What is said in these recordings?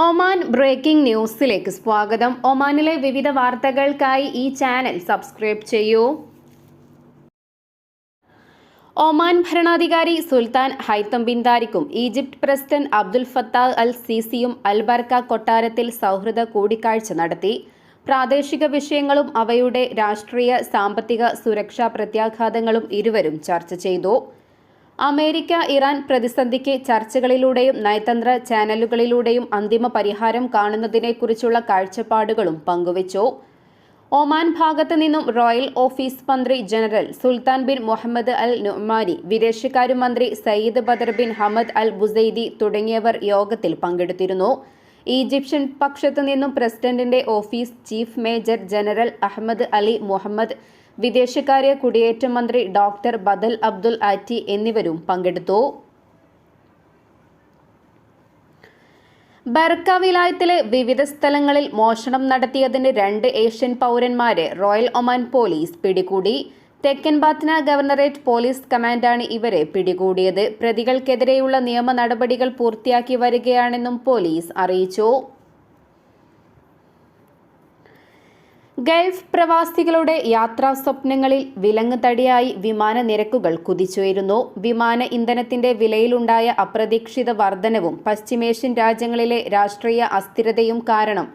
Oman breaking ന്യൂസിലേക്ക് സ്വാഗതം. ഒമാനിലെ വിവിധ വാർത്തകൾക്കായി ഈ ചാനൽ സബ്സ്ക്രൈബ് ചെയ്യൂ. ഒമാൻ ഭരണാധികാരി സുൽത്താൻ ഹൈത്തം ബിൻ താരിഖും Egypt president Abdul Fattah al സീസിയും അൽബർക്ക കൊട്ടാരത്തിൽ സൗഹൃദ കൂടിക്കാഴ്ച നടത്തി. പ്രാദേശിക വിഷയങ്ങളും അവയുടെ രാഷ്ട്രീയ, സാമ്പത്തിക, സുരക്ഷാ പ്രത്യാഘാതങ്ങളും ഇരുവരും ചർച്ച ചെയ്തു. അമേരിക്ക ഇറാൻ പ്രതിസന്ധിക്ക് ചർച്ചകളിലൂടെയും നയതന്ത്ര ചാനലുകളിലൂടെയും അന്തിമ പരിഹാരം കാണുന്നതിനെക്കുറിച്ചുള്ള കാഴ്ചപ്പാടുകളും പങ്കുവച്ചു. ഒമാൻ ഭാഗത്ത് നിന്നും റോയൽ ഓഫീസ് മന്ത്രി general Sultan bin Muhammad Al Nu'mani, വിദേശകാര്യമന്ത്രി Sayyid Badr bin Hamad Al Busaidi തുടങ്ങിയവർ യോഗത്തിൽ പങ്കെടുത്തിരുന്നു. ഈജിപ്ഷ്യൻ പക്ഷത്തു നിന്നും പ്രസിഡന്റിന്റെ office chief major general Ahmed Ali Mohammed, വിദേശകാര്യ കുടിയേറ്റ മന്ത്രി ഡോക്ടർ ബദൽ അബ്ദുൽ ആറ്റി എന്നിവരും പങ്കെടുത്തു. ബർക്ക വിലായത്തിലെ വിവിധ സ്ഥലങ്ങളിൽ മോഷണം നടത്തിയതിന് 2 ഏഷ്യൻ പൗരന്മാരെ റോയൽ ഒമാൻ പോലീസ് പിടികൂടി. തെക്കൻ ബാത്ന ഗവർണറേറ്റ് പോലീസ് കമാൻഡാണ് ഇവരെ പിടികൂടിയത്. പ്രതികൾക്കെതിരെയുള്ള നിയമ നടപടികൾ പൂർത്തിയാക്കി വരികയാണെന്നും പോലീസ് അറിയിച്ചു. ഗൾഫ് പ്രവാസികളുടെ യാത്രാ സ്വപ്നങ്ങളിൽ വിലങ്ങുതടിയായി വിമാന നിരക്കുകൾ കുതിച്ചുയരുന്നു. വിമാന ഇന്ധനത്തിന്റെ വിലയിലുണ്ടായ അപ്രതീക്ഷിത വർധനവും പശ്ചിമേഷ്യൻ രാജ്യങ്ങളിലെ രാഷ്ട്രീയ അസ്ഥിരതയും കാരണം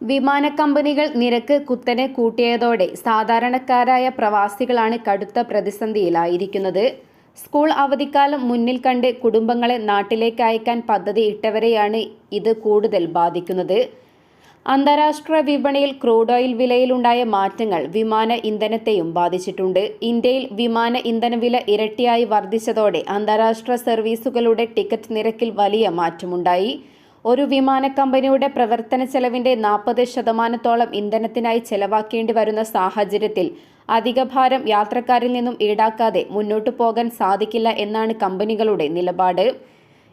വിമാന കമ്പനികൾ നിരക്ക് കുത്തനെ കൂട്ടിയതോടെ സാധാരണക്കാരായ പ്രവാസികളാണ് കടുത്ത പ്രതിസന്ധിയിലായിരിക്കുന്നത്. സ്കൂൾ അവധിക്കാലം മുന്നിൽ കണ്ട് കുടുംബങ്ങളെ നാട്ടിലേക്ക് അയക്കാൻ പദ്ധതി ഇട്ടവരെയാണ് ഇത് കൂടുതൽ ബാധിക്കുന്നത്. അന്താരാഷ്ട്ര വിപണിയിൽ ക്രൂഡ് ഓയിൽ വിലയിലുണ്ടായ മാറ്റങ്ങൾ വിമാന ഇന്ധനത്തെയും ബാധിച്ചിട്ടുണ്ട്. ഇന്ത്യയിൽ വിമാന ഇന്ധനവില ഇരട്ടിയായി വർദ്ധിച്ചതോടെ അന്താരാഷ്ട്ര സർവീസുകളുടെ ടിക്കറ്റ് നിരക്കിൽ വലിയ മാറ്റമുണ്ടായി. ഒരു വിമാന കമ്പനിയുടെ പ്രവർത്തന ചെലവിന്റെ 40% ഇന്ധനത്തിനായി ചെലവാക്കേണ്ടി വരുന്ന സാഹചര്യത്തിൽ അധിക ഭാരം യാത്രക്കാരിൽ നിന്നും ഈടാക്കാതെ മുന്നോട്ടു പോകാൻ സാധിക്കില്ല എന്നാണ് കമ്പനികളുടെ നിലപാട്.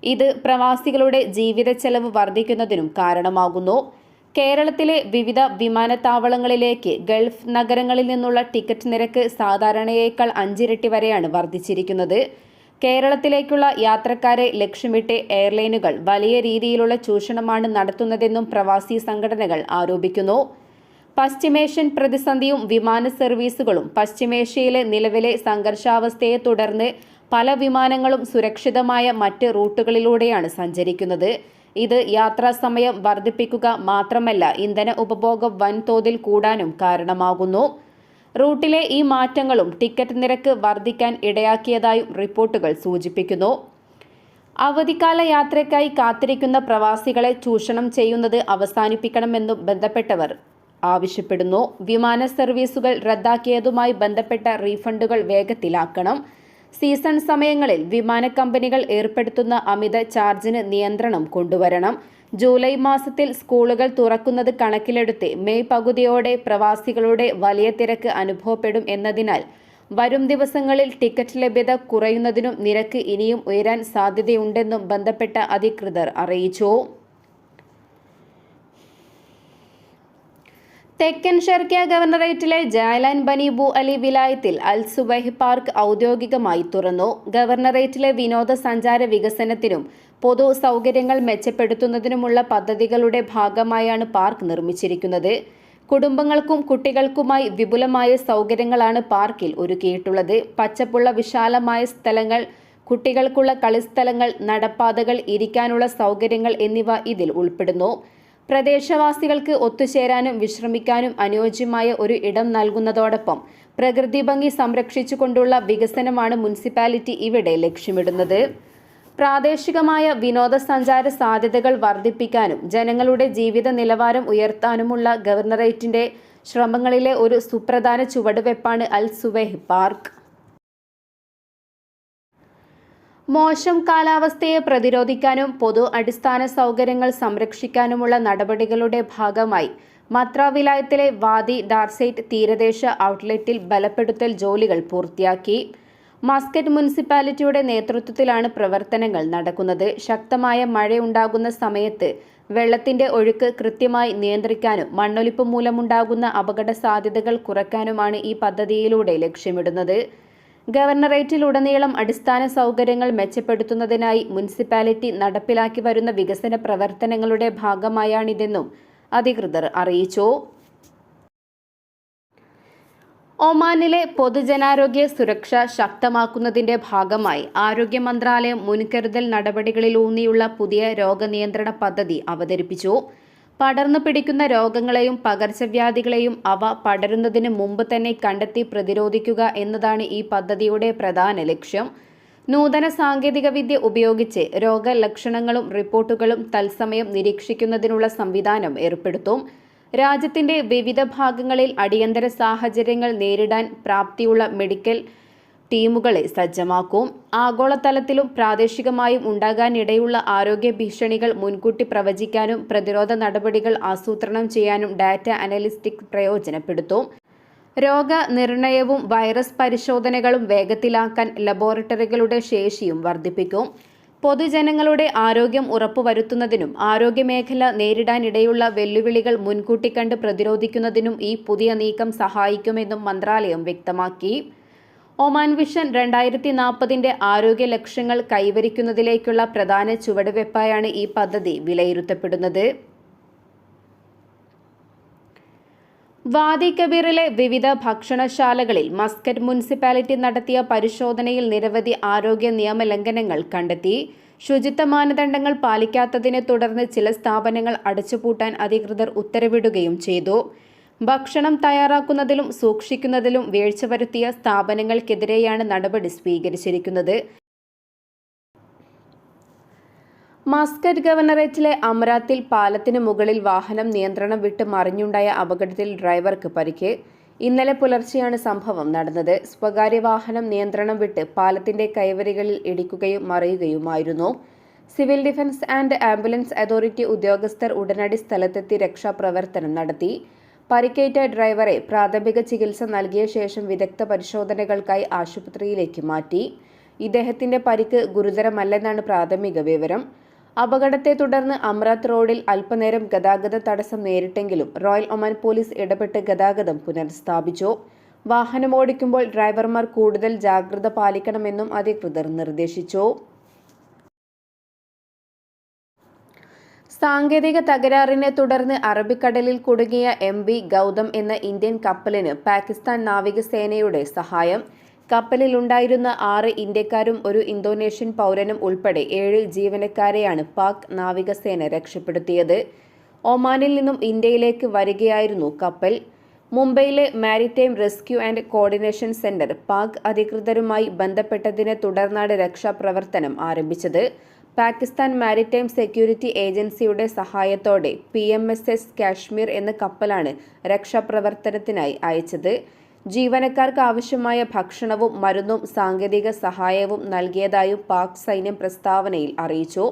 ഇത് പ്രവാസികളുടെ ജീവിത ചെലവ് വർദ്ധിക്കുന്നതിനും കാരണമാകുന്നു. കേരളത്തിലെ വിവിധ വിമാനത്താവളങ്ങളിലേക്ക് ഗൾഫ് നഗരങ്ങളിൽ നിന്നുള്ള ടിക്കറ്റ് നിരക്ക് സാധാരണയേക്കാൾ 5 ഇരട്ടി വരെയാണ് വർദ്ധിച്ചിരിക്കുന്നത്. കേരളത്തിലേക്കുള്ള യാത്രക്കാരെ ലക്ഷ്യമിട്ട് എയർലൈനുകൾ വലിയ രീതിയിലുള്ള ചൂഷണമാണ് നടത്തുന്നതെന്നും പ്രവാസി സംഘടനകൾ ആരോപിക്കുന്നു. പശ്ചിമേഷ്യൻ പ്രതിസന്ധിയും വിമാന സർവീസുകളും പശ്ചിമേഷ്യയിലെ നിലവിലെ സംഘർഷാവസ്ഥയെ തുടർന്ന് പല വിമാനങ്ങളും സുരക്ഷിതമായ മറ്റ് റൂട്ടുകളിലൂടെയാണ് സഞ്ചരിക്കുന്നത്. ഇത് യാത്രാസമയം വർദ്ധിപ്പിക്കുക മാത്രമല്ല, ഇന്ധന ഉപഭോഗം വൻതോതിൽ കൂടാനും കാരണമാകുന്നു. റൂട്ടിലെ ഈ മാറ്റങ്ങളും ടിക്കറ്റ് നിരക്ക് വർദ്ധിക്കാൻ ഇടയാക്കിയതായും റിപ്പോർട്ടുകൾ സൂചിപ്പിക്കുന്നു. അവധിക്കാല യാത്രയ്ക്കായി കാത്തിരിക്കുന്ന പ്രവാസികളെ ചൂഷണം ചെയ്യുന്നത് അവസാനിപ്പിക്കണമെന്നും ബന്ധപ്പെട്ടവർ ആവശ്യപ്പെടുന്നു. വിമാന സർവീസുകൾ റദ്ദാക്കിയതുമായി ബന്ധപ്പെട്ട റീഫണ്ടുകൾ വേഗത്തിലാക്കണം. സീസൺ സമയങ്ങളിൽ വിമാന കമ്പനികൾ ഏർപ്പെടുത്തുന്ന അമിത ചാർജിന് നിയന്ത്രണം കൊണ്ടുവരണം. ജൂലൈ മാസത്തിൽ സ്കൂളുകൾ തുറക്കുന്നത് കണക്കിലെടുത്ത് മെയ് പകുതിയോടെ പ്രവാസികളുടെ വലിയ തിരക്ക് അനുഭവപ്പെടും എന്നതിനാൽ വരും ദിവസങ്ങളിൽ ടിക്കറ്റ് ലഭ്യത കുറയുന്നതിനും നിരക്ക് ഇനിയും ഉയരാൻ സാധ്യതയുണ്ടെന്നും ബന്ധപ്പെട്ട അധികൃതർ അറിയിച്ചു. തെക്കൻ ഷർക്കിയ ഗവർണറേറ്റിലെ ജാലാൻ ബനി ബു അലി വിലായത്തിൽ അൽ സുബൈഹ് പാർക്ക് ഔദ്യോഗികമായി തുറന്നു. ഗവർണറേറ്റിലെ വിനോദസഞ്ചാര വികസനത്തിനും പൊതു സൗകര്യങ്ങൾ മെച്ചപ്പെടുത്തുന്നതിനുമുള്ള പദ്ധതികളുടെ ഭാഗമായാണ് പാർക്ക് നിർമ്മിച്ചിരിക്കുന്നത്. കുടുംബങ്ങൾക്കും കുട്ടികൾക്കുമായി വിപുലമായ സൗകര്യങ്ങളാണ് പാർക്കിൽ ഒരുക്കിയിട്ടുള്ളത്. പച്ചപ്പുള്ള വിശാലമായ സ്ഥലങ്ങൾ, കുട്ടികൾക്കുള്ള കളിസ്ഥലങ്ങൾ, നടപ്പാതകൾ, ഇരിക്കാനുള്ള സൗകര്യങ്ങൾ എന്നിവ ഇതിൽ ഉൾപ്പെടുന്നു. പ്രദേശവാസികൾക്ക് ഒത്തുചേരാനും വിശ്രമിക്കാനും അനുയോജ്യമായ ഒരു ഇടം നൽകുന്നതോടൊപ്പം പ്രകൃതി ഭംഗി സംരക്ഷിച്ചുകൊണ്ടുള്ള വികസനമാണ് മുനിസിപ്പാലിറ്റി ഇവിടെ ലക്ഷ്യമിടുന്നത്. പ്രാദേശികമായ വിനോദസഞ്ചാര സാധ്യതകൾ വർദ്ധിപ്പിക്കാനും ജനങ്ങളുടെ ജീവിത നിലവാരം ഉയർത്താനുമുള്ള ഗവർണറേറ്റിന്റെ ശ്രമങ്ങളിലെ ഒരു സുപ്രധാന ചുവടുവെപ്പാണ് അൽ സുബൈഹ് പാർക്ക്. മോശം കാലാവസ്ഥയെ പ്രതിരോധിക്കാനും പൊതു അടിസ്ഥാന സൗകര്യങ്ങൾ സംരക്ഷിക്കാനുമുള്ള നടപടികളുടെ ഭാഗമായി മത്ര വിലായത്തിലെ വാദി ഡാർസൈറ്റ് തീരദേശ ഔട്ട്ലെറ്റിൽ ബലപ്പെടുത്തൽ ജോലികൾ പൂർത്തിയാക്കി. മസ്കറ്റ് മുനിസിപ്പാലിറ്റിയുടെ നേതൃത്വത്തിലാണ് പ്രവർത്തനങ്ങൾ നടക്കുന്നത്. ശക്തമായ മഴയുണ്ടാകുന്ന സമയത്ത് വെള്ളത്തിന്റെ ഒഴുക്ക് കൃത്യമായി നിയന്ത്രിക്കാനും മണ്ണൊലിപ്പ് മൂലമുണ്ടാകുന്ന അപകട സാധ്യതകൾ കുറയ്ക്കാനുമാണ് ഈ പദ്ധതിയിലൂടെ ലക്ഷ്യമിടുന്നത്. ഗവർണറേറ്റിലുടനീളം അടിസ്ഥാന സൗകര്യങ്ങൾ മെച്ചപ്പെടുത്തുന്നതിനായി മുനിസിപ്പാലിറ്റി നടപ്പിലാക്കി വരുന്ന വികസന പ്രവർത്തനങ്ങളുടെ ഭാഗമായാണിതെന്നും അധികൃതർ അറിയിച്ചു. ഒമാനിലെ പൊതുജനാരോഗ്യ സുരക്ഷ ശക്തമാക്കുന്നതിന്റെ ഭാഗമായി ആരോഗ്യ മന്ത്രാലയം മുൻകരുതൽ നടപടികളിലൂന്നിയുള്ള പുതിയ രോഗനിയന്ത്രണ പദ്ധതി അവതരിപ്പിച്ചു. പടർന്നു പിടിക്കുന്ന രോഗങ്ങളെയും പകർച്ചവ്യാധികളെയും അവ പടരുന്നതിന് മുമ്പ് തന്നെ കണ്ടെത്തി പ്രതിരോധിക്കുക എന്നതാണ് ഈ പദ്ധതിയുടെ പ്രധാന ലക്ഷ്യം. നൂതന സാങ്കേതികവിദ്യ ഉപയോഗിച്ച് രോഗലക്ഷണങ്ങളും റിപ്പോർട്ടുകളും തത്സമയം നിരീക്ഷിക്കുന്നതിനുള്ള സംവിധാനം ഏർപ്പെടുത്തും. രാജ്യത്തിന്റെ വിവിധ ഭാഗങ്ങളിൽ അടിയന്തര സാഹചര്യങ്ങൾ നേരിടാൻ പ്രാപ്തിയുള്ള മെഡിക്കൽ ടീമുകളെ സജ്ജമാക്കും. ആഗോളതലത്തിലും പ്രാദേശികമായും ഉണ്ടാകാനിടയുള്ള ആരോഗ്യ ഭീഷണികൾ മുൻകൂട്ടി പ്രവചിക്കാനും പ്രതിരോധ നടപടികൾ ആസൂത്രണം ചെയ്യാനും ഡാറ്റ അനലിറ്റിക്സ് പ്രയോജനപ്പെടുത്തും. രോഗനിർണയവും വൈറസ് പരിശോധനകളും വേഗത്തിലാക്കാൻ ലബോറട്ടറികളുടെ ശേഷിയും വർദ്ധിപ്പിക്കും. പൊതുജനങ്ങളുടെ ആരോഗ്യം ഉറപ്പുവരുത്തുന്നതിനും ആരോഗ്യമേഖല നേരിടാനിടയുള്ള വെല്ലുവിളികൾ മുൻകൂട്ടി കണ്ട് പ്രതിരോധിക്കുന്നതിനും ഈ പുതിയ നീക്കം സഹായിക്കുമെന്നും മന്ത്രാലയം വ്യക്തമാക്കി. ഒമാൻ വിഷൻ 2040 ആരോഗ്യ ലക്ഷ്യങ്ങൾ കൈവരിക്കുന്നതിലേക്കുള്ള പ്രധാന ചുവടുവയ്പായാണ് ഈ പദ്ധതി വിലയിരുത്തപ്പെടുന്നത്. വാദി കബീറിലെ വിവിധ ഭക്ഷണശാലകളിൽ മസ്കറ്റ് മുനിസിപ്പാലിറ്റി നടത്തിയ പരിശോധനയിൽ നിരവധി ആരോഗ്യ നിയമലംഘനങ്ങൾ കണ്ടെത്തി. ശുചിത്വ മാനദണ്ഡങ്ങൾ പാലിക്കാത്തതിനെ തുടർന്ന് ചില സ്ഥാപനങ്ങൾ അടച്ചുപൂട്ടാൻ അധികൃതർ ഉത്തരവിടുകയും ചെയ്തു. ഭക്ഷണം തയ്യാറാക്കുന്നതിലും സൂക്ഷിക്കുന്നതിലും വീഴ്ച വരുത്തിയ സ്ഥാപനങ്ങൾക്കെതിരെയാണ് നടപടി സ്വീകരിച്ചിരിക്കുന്നത്. മസ്കറ്റ് ഗവർണറേറ്റിലെ അമരാത്തിൽ പാലത്തിന് മുകളിൽ വാഹനം നിയന്ത്രണം വിട്ട് മറിഞ്ഞുണ്ടായ അപകടത്തിൽ ഡ്രൈവർക്ക് പരിക്ക്. ഇന്നലെ പുലർച്ചെയാണ് സംഭവം നടന്നത്. സ്വകാര്യ വാഹനം നിയന്ത്രണം വിട്ട് പാലത്തിന്റെ കൈവരികളിൽ ഇടിക്കുകയും മറിയുകയുമായിരുന്നു. Civil defence and ambulance authority ഉദ്യോഗസ്ഥർ ഉടനടി സ്ഥലത്തെത്തി രക്ഷാപ്രവർത്തനം നടത്തി. പരിക്കേറ്റ ഡ്രൈവറെ പ്രാഥമിക ചികിത്സ നൽകിയ ശേഷം വിദഗ്ധ പരിശോധനകൾക്കായി ആശുപത്രിയിലേക്ക് മാറ്റി. ഇദ്ദേഹത്തിന്റെ പരിക്ക് ഗുരുതരമല്ലെന്നാണ് പ്രാഥമിക വിവരം. അപകടത്തെ തുടർന്ന് അമറാത്ത് റോഡിൽ അല്പനേരം ഗതാഗത തടസ്സം നേരിട്ടെങ്കിലും റോയൽ ഒമാൻ പോലീസ് ഇടപെട്ട് ഗതാഗതം പുനഃസ്ഥാപിച്ചു. വാഹനമോടിക്കുമ്പോൾ ഡ്രൈവർമാർ കൂടുതൽ ജാഗ്രത പാലിക്കണമെന്നും അധികൃതർ നിർദ്ദേശിച്ചു. സാങ്കേതിക തകരാറിനെ തുടർന്ന് അറബിക്കടലിൽ കുടുങ്ങിയ MV ഗൗതം എന്ന ഇന്ത്യൻ കപ്പലിന് പാകിസ്ഥാൻ നാവികസേനയുടെ സഹായം. കപ്പലിലുണ്ടായിരുന്ന 6 ഇന്ത്യക്കാരും ഒരു ഇന്തോനേഷ്യൻ പൗരനും ഉൾപ്പെടെ 7 ജീവനക്കാരെയാണ് പാക് നാവികസേന രക്ഷപ്പെടുത്തിയത്. ഒമാനിൽ നിന്നും ഇന്ത്യയിലേക്ക് വരികയായിരുന്നു കപ്പൽ. മുംബൈയിലെ maritime rescue and coordination centre Pak അധികൃതരുമായി ബന്ധപ്പെട്ടതിനെ തുടർന്നാണ് രക്ഷാപ്രവർത്തനം ആരംഭിച്ചത്. പാകിസ്ഥാൻ മാരിടൈം സെക്യൂരിറ്റി ഏജൻസിയുടെ സഹായത്തോടെ PMSS കാശ്മീർ എന്ന കപ്പലാണ് രക്ഷാപ്രവർത്തനത്തിനായി അയച്ചത്. ജീവനക്കാർക്ക് ആവശ്യമായ ഭക്ഷണവും മരുന്നും സാങ്കേതിക സഹായവും നൽകിയതായും പാക് സൈന്യം പ്രസ്താവനയിൽ അറിയിച്ചു.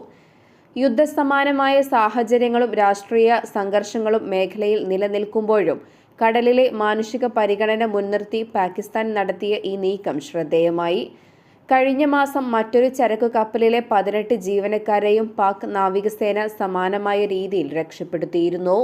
യുദ്ധസമാനമായ സാഹചര്യങ്ങളും രാഷ്ട്രീയ സംഘർഷങ്ങളും മേഖലയിൽ നിലനിൽക്കുമ്പോഴും കടലിലെ മാനുഷിക പരിഗണന മുൻനിർത്തി പാകിസ്ഥാൻ നടത്തിയ ഈ നീക്കം ശ്രദ്ധേയമായി. കഴിഞ്ഞ മാസം മറ്റൊരു ചരക്കു കപ്പലിലെ 18 ജീവനക്കാരെയും പാക് നാവികസേന സമാനമായ രീതിയിൽ രക്ഷപ്പെടുത്തിയിരുന്നു.